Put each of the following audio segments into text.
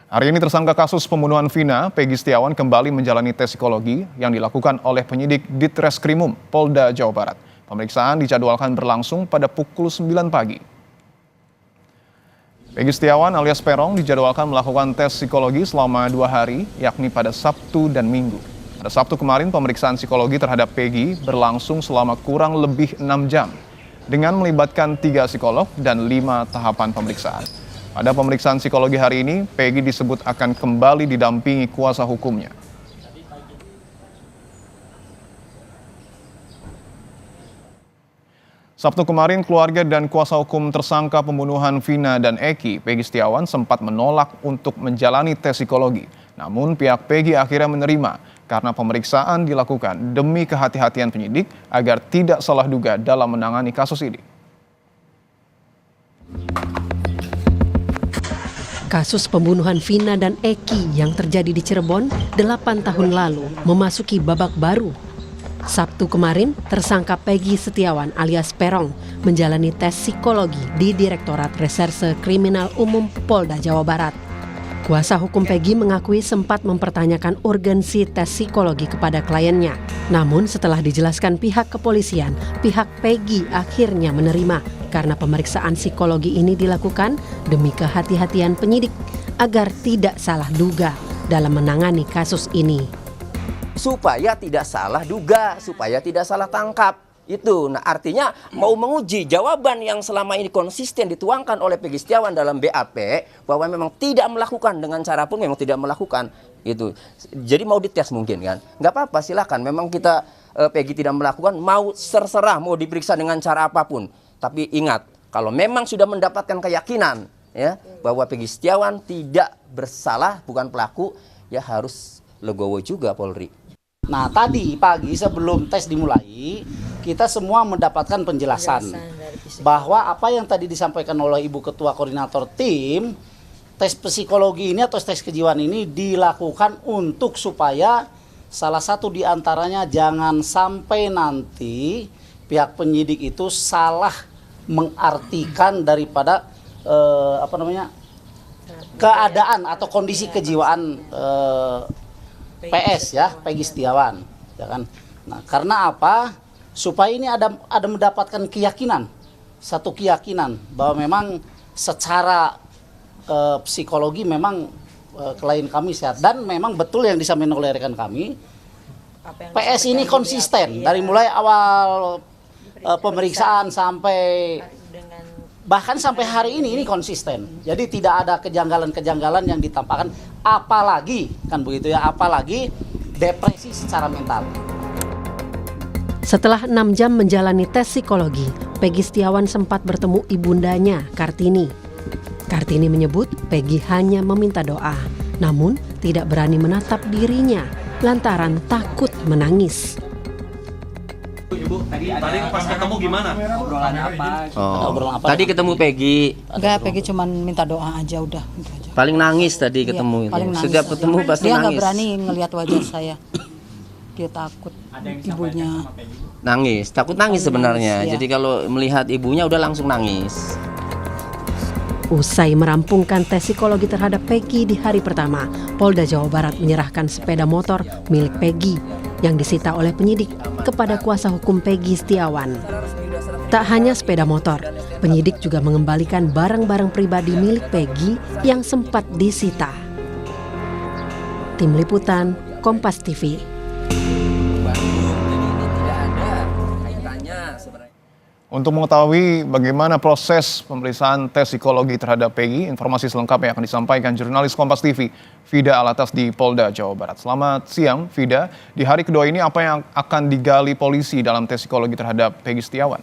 Hari ini tersangka kasus pembunuhan Vina, Peggy Setiawan kembali menjalani tes psikologi yang dilakukan oleh penyidik Ditreskrimum Polda Jawa Barat. Pemeriksaan dijadwalkan berlangsung pada pukul 9 pagi. Peggy Setiawan alias Peron dijadwalkan melakukan tes psikologi selama 2 hari, yakni pada Sabtu dan Minggu. Pada Sabtu kemarin, pemeriksaan psikologi terhadap Peggy berlangsung selama kurang lebih 6 jam, dengan melibatkan 3 psikolog dan 5 tahapan pemeriksaan. Pada pemeriksaan psikologi hari ini, Peggy disebut akan kembali didampingi kuasa hukumnya. Sabtu kemarin, keluarga dan kuasa hukum tersangka pembunuhan Vina dan Eki, Peggy Setiawan, sempat menolak untuk menjalani tes psikologi. Namun pihak Peggy akhirnya menerima karena pemeriksaan dilakukan demi kehati-hatian penyidik agar tidak salah duga dalam menangani kasus ini. Kasus pembunuhan Vina dan Eki yang terjadi di Cirebon 8 tahun lalu memasuki babak baru. Sabtu kemarin, tersangka Peggy Setiawan alias Peron menjalani tes psikologi di Direktorat Reserse Kriminal Umum Polda Jawa Barat. Kuasa hukum Peggy mengakui sempat mempertanyakan urgensi tes psikologi kepada kliennya. Namun setelah dijelaskan pihak kepolisian, pihak Peggy akhirnya menerima karena pemeriksaan psikologi ini dilakukan demi kehati-hatian penyidik agar tidak salah duga dalam menangani kasus ini. Supaya tidak salah duga, supaya tidak salah tangkap. Itu, nah artinya mau menguji jawaban yang selama ini konsisten dituangkan oleh Peggy Setiawan dalam BAP bahwa memang tidak melakukan dengan cara pun memang tidak melakukan itu. Jadi mau dites mungkin kan? Nggak apa-apa, silakan. Memang kita Peggy tidak melakukan, mau terserah mau diperiksa dengan cara apapun. Tapi ingat, kalau memang sudah mendapatkan keyakinan ya bahwa Peggy Setiawan tidak bersalah, bukan pelaku, ya harus legowo juga Polri. Nah tadi pagi sebelum tes dimulai, kita semua mendapatkan penjelasan bahwa apa yang tadi disampaikan oleh Ibu Ketua Koordinator Tim, tes psikologi ini atau tes kejiwaan ini dilakukan untuk supaya salah satu diantaranya jangan sampai nanti pihak penyidik itu salah mengartikan daripada keadaan atau kondisi kejiwaan PS ya, Peggy Setiawan, ya kan. Nah, karena apa? Supaya ini ada mendapatkan keyakinan, satu keyakinan bahwa memang secara psikologi memang klien kami sehat dan memang betul yang disampaikan oleh rekan kami. PS ini konsisten dari mulai awal pemeriksaan sampai bahkan sampai hari ini konsisten. Jadi tidak ada kejanggalan-kejanggalan yang ditampakkan, apalagi kan begitu ya, apalagi depresi secara mental. Setelah 6 jam menjalani tes psikologi, Peggy Setiawan sempat bertemu ibundanya, Kartini. Kartini menyebut Peggy hanya meminta doa, namun tidak berani menatap dirinya lantaran takut menangis. Ibu, tadi pas ketemu gimana? Obrolan apa? Obrolan apa? Tadi ketemu Peggy. Enggak, Peggy cuma minta doa aja udah. Paling nangis tadi ketemu. Paling nangis. Setiap ketemu pasti dia nangis. Dia nggak berani ngelihat wajah saya. Dia takut ibunya. Nangis, takut nangis sebenarnya. Nangis, ya. Jadi kalau melihat ibunya udah langsung nangis. Usai merampungkan tes psikologi terhadap Peggy di hari pertama, Polda Jawa Barat menyerahkan sepeda motor milik Peggy yang disita oleh penyidik kepada kuasa hukum Peggy Setiawan. Tak hanya sepeda motor, penyidik juga mengembalikan barang-barang pribadi milik Peggy yang sempat disita. Tim Liputan, Kompas TV. Untuk mengetahui bagaimana proses pemeriksaan tes psikologi terhadap Peggy, informasi selengkapnya akan disampaikan jurnalis Kompas TV, Vida Alatas di Polda Jawa Barat. Selamat siang, Vida. Di hari kedua ini apa yang akan digali polisi dalam tes psikologi terhadap Peggy Setiawan?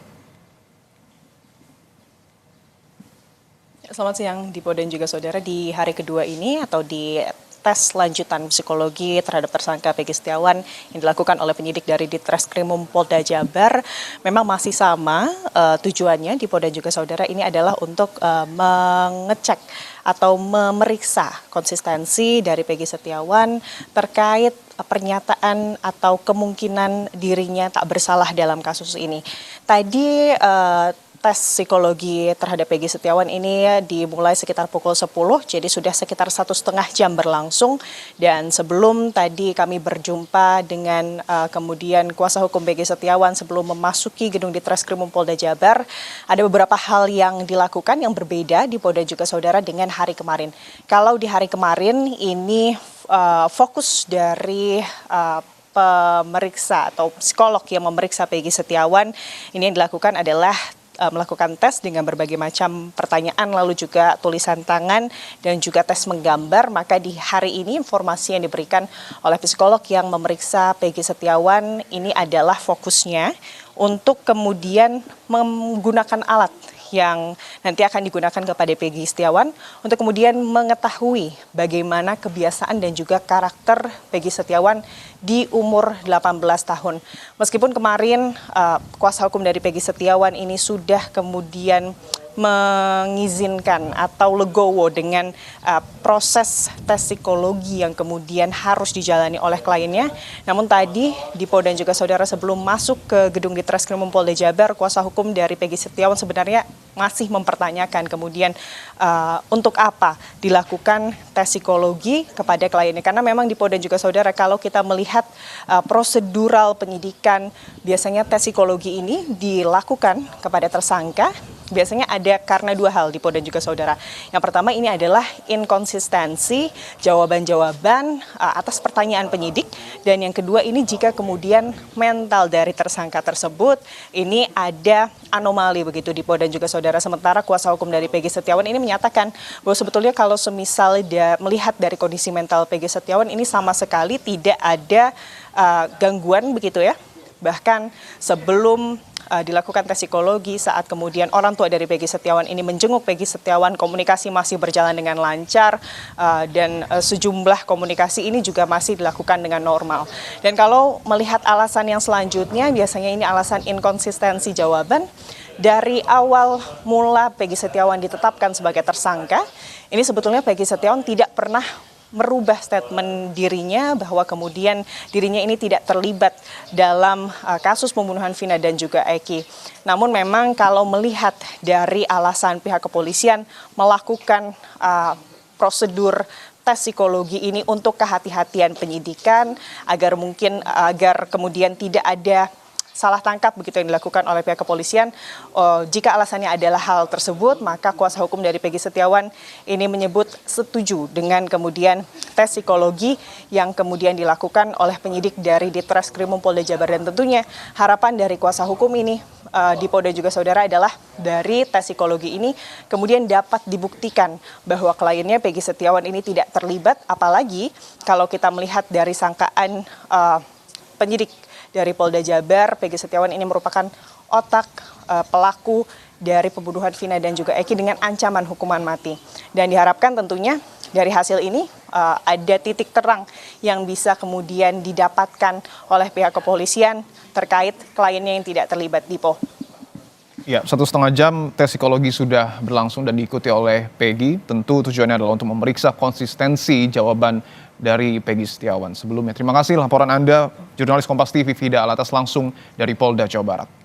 Selamat siang, Dipo dan juga saudara. Di hari kedua ini atau di tes lanjutan psikologi terhadap tersangka Peggy Setiawan yang dilakukan oleh penyidik dari Ditreskrimum Polda Jabar memang masih sama tujuannya Dipo dan juga saudara, ini adalah untuk mengecek atau memeriksa konsistensi dari Peggy Setiawan terkait pernyataan atau kemungkinan dirinya tak bersalah dalam kasus ini. Tadi tes psikologi terhadap Peggy Setiawan ini dimulai sekitar pukul 10, jadi sudah sekitar 1,5 jam berlangsung. Dan sebelum tadi kami berjumpa dengan kemudian kuasa hukum Peggy Setiawan sebelum memasuki gedung Ditreskrimum Polda Jabar, ada beberapa hal yang dilakukan yang berbeda di Polda juga Saudara dengan hari kemarin. Kalau di hari kemarin ini fokus dari pemeriksa atau psikolog yang memeriksa Peggy Setiawan ini yang dilakukan adalah melakukan tes dengan berbagai macam pertanyaan, lalu juga tulisan tangan dan juga tes menggambar. Maka di hari ini informasi yang diberikan oleh psikolog yang memeriksa Peggy Setiawan ini adalah fokusnya untuk kemudian menggunakan alat yang nanti akan digunakan kepada Peggy Setiawan untuk kemudian mengetahui bagaimana kebiasaan dan juga karakter Peggy Setiawan di umur 18 tahun. Meskipun kemarin kuasa hukum dari Peggy Setiawan ini sudah kemudian mengizinkan atau legowo dengan proses tes psikologi yang kemudian harus dijalani oleh kliennya. Namun tadi di Polda dan juga Saudara sebelum masuk ke gedung Ditreskrimum Polda Jabar, kuasa hukum dari Peggy Setiawan sebenarnya masih mempertanyakan kemudian untuk apa dilakukan tes psikologi kepada kliennya. Karena memang di Polda dan juga Saudara kalau kita melihat prosedural penyidikan, biasanya tes psikologi ini dilakukan kepada tersangka. Biasanya ada karena dua hal di Polda dan juga Saudara. Yang pertama ini adalah inkonsistensi jawaban-jawaban atas pertanyaan penyidik. Dan yang kedua ini jika kemudian mental dari tersangka tersebut ini ada anomali begitu di Polda dan juga Saudara. Sementara kuasa hukum dari Peggy Setiawan ini menyatakan bahwa sebetulnya kalau semisal melihat dari kondisi mental Peggy Setiawan ini sama sekali tidak ada gangguan begitu ya. Bahkan sebelum dilakukan tes psikologi, saat kemudian orang tua dari Peggy Setiawan ini menjenguk Peggy Setiawan, komunikasi masih berjalan dengan lancar dan sejumlah komunikasi ini juga masih dilakukan dengan normal. Dan kalau melihat alasan yang selanjutnya, biasanya ini alasan inkonsistensi jawaban. Dari awal mula Peggy Setiawan ditetapkan sebagai tersangka, ini sebetulnya Peggy Setiawan tidak pernah merubah statement dirinya bahwa kemudian dirinya ini tidak terlibat dalam kasus pembunuhan Vina dan juga Eki. Namun memang kalau melihat dari alasan pihak kepolisian melakukan prosedur tes psikologi ini untuk kehati-hatian penyidikan agar kemudian tidak ada salah tangkap begitu yang dilakukan oleh pihak kepolisian. Jika alasannya adalah hal tersebut, maka kuasa hukum dari Peggy Setiawan ini menyebut setuju dengan kemudian tes psikologi yang kemudian dilakukan oleh penyidik dari Ditreskrimum Polda Jabar. Dan tentunya harapan dari kuasa hukum ini di Polda juga Saudara adalah dari tes psikologi ini kemudian dapat dibuktikan bahwa kliennya Peggy Setiawan ini tidak terlibat, apalagi kalau kita melihat dari sangkaan penyidik dari Polda Jabar, Peggy Setiawan ini merupakan otak pelaku dari pembunuhan Vina dan juga Eki dengan ancaman hukuman mati. Dan diharapkan tentunya dari hasil ini ada titik terang yang bisa kemudian didapatkan oleh pihak kepolisian terkait kliennya yang tidak terlibat, Dipo. Ya, 1,5 jam tes psikologi sudah berlangsung dan diikuti oleh Peggy. Tentu tujuannya adalah untuk memeriksa konsistensi jawaban dari Peggy Setiawan sebelumnya. Terima kasih laporan Anda, jurnalis Kompas TV Fida Alatas langsung dari Polda Jawa Barat.